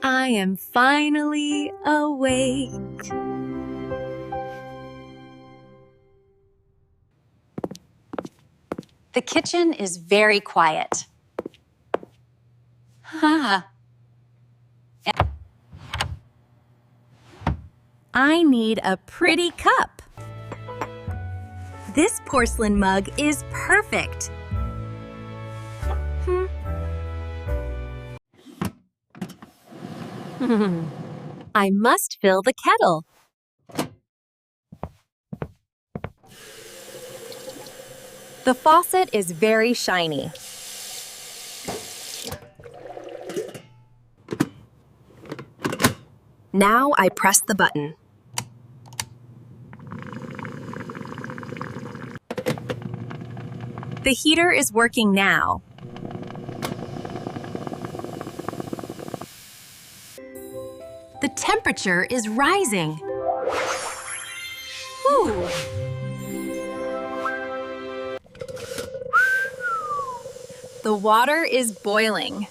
I am finally awake. The kitchen is very quiet. I need a pretty cup. This porcelain mug is perfect. I must fill the kettle. The faucet is very shiny. Now I press the button. The heater is working now. The temperature is rising. Ooh. The water is boiling.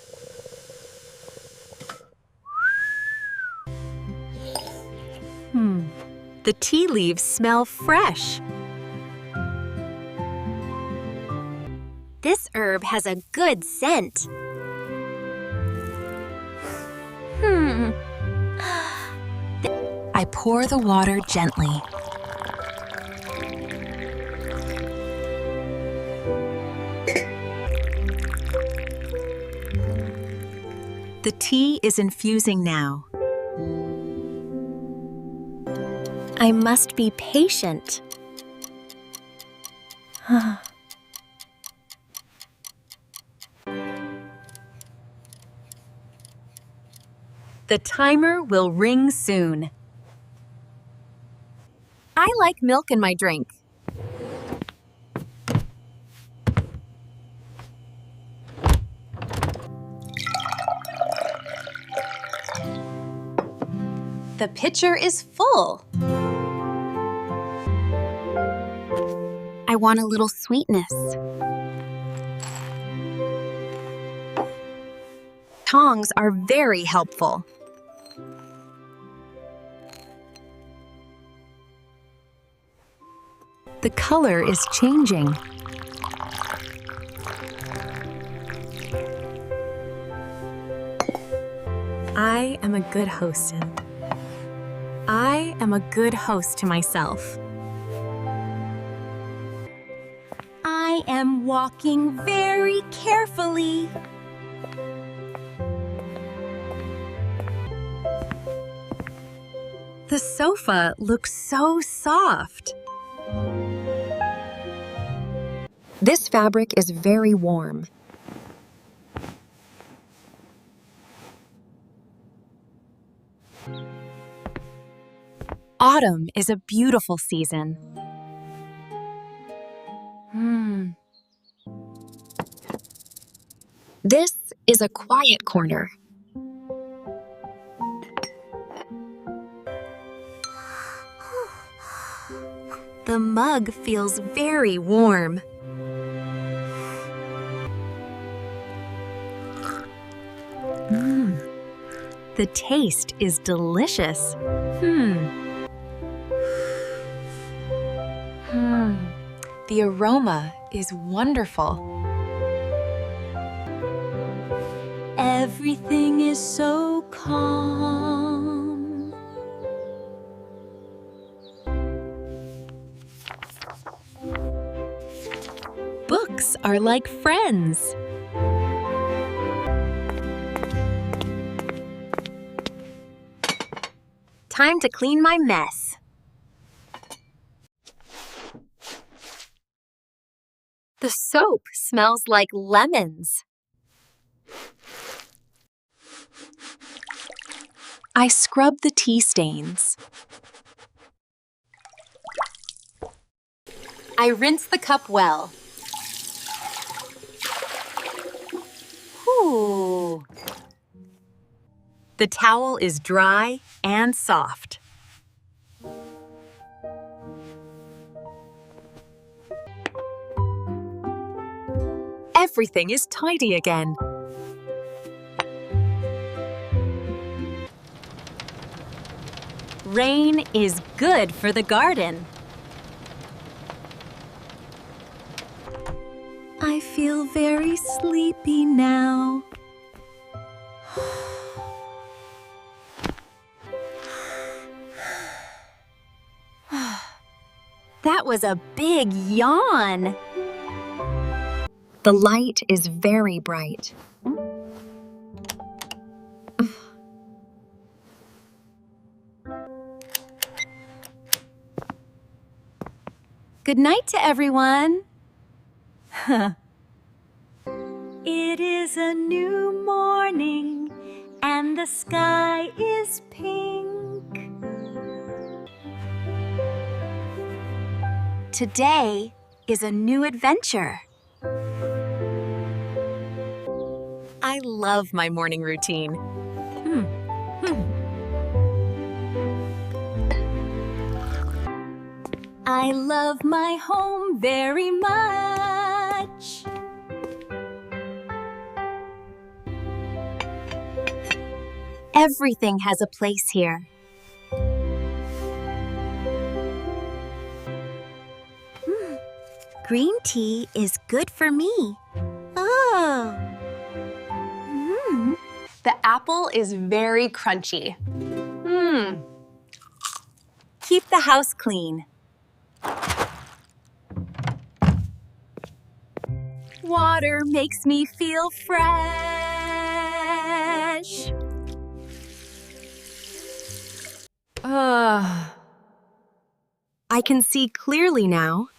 The tea leaves smell fresh. This herb has a good scent. I pour the water gently. The tea is infusing now. I must be patient. The timer will ring soon. I like milk in my drink. The pitcher is full. I want a little sweetness. Tongs are very helpful. The color is changing. I am a good host. I am a good host to myself. I am walking very carefully. The sofa looks so soft. This fabric is very warm. Autumn is a beautiful season. This is a quiet corner. The mug feels very warm. The taste is delicious. The aroma is wonderful. Everything is so calm. Books are like friends. Time to clean my mess. The soap smells like lemons. I scrub the tea stains. I rinse the cup well. Whew. The towel is dry and soft. Everything is tidy again. Rain is good for the garden. I feel very sleepy now. That was a big yawn. The light is very bright. Good night to everyone. It is a new morning and the sky is pink. Today is a new adventure. I love my morning routine. I love my home very much. Everything has a place here. Green tea is good for me. Oh. The apple is very crunchy. Keep the house clean. Water makes me feel fresh. I can see clearly now.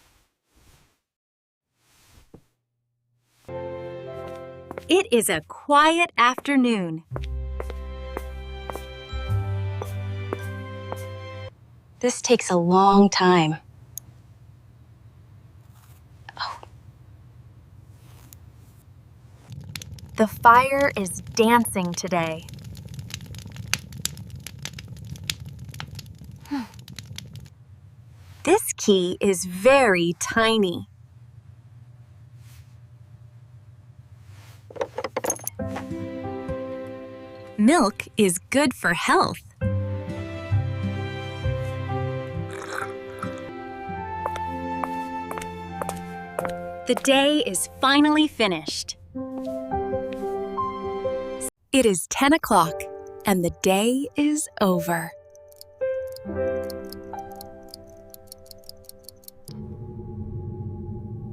It is a quiet afternoon. This takes a long time. The fire is dancing today. This key is very tiny. Milk is good for health. The day is finally finished. It is 10 o'clock and the day is over.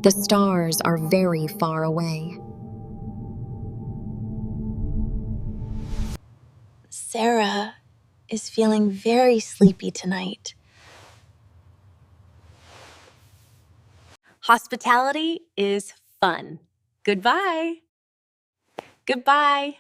The stars are very far away. Sarah is feeling very sleepy tonight. Hospitality is fun. Goodbye. Goodbye.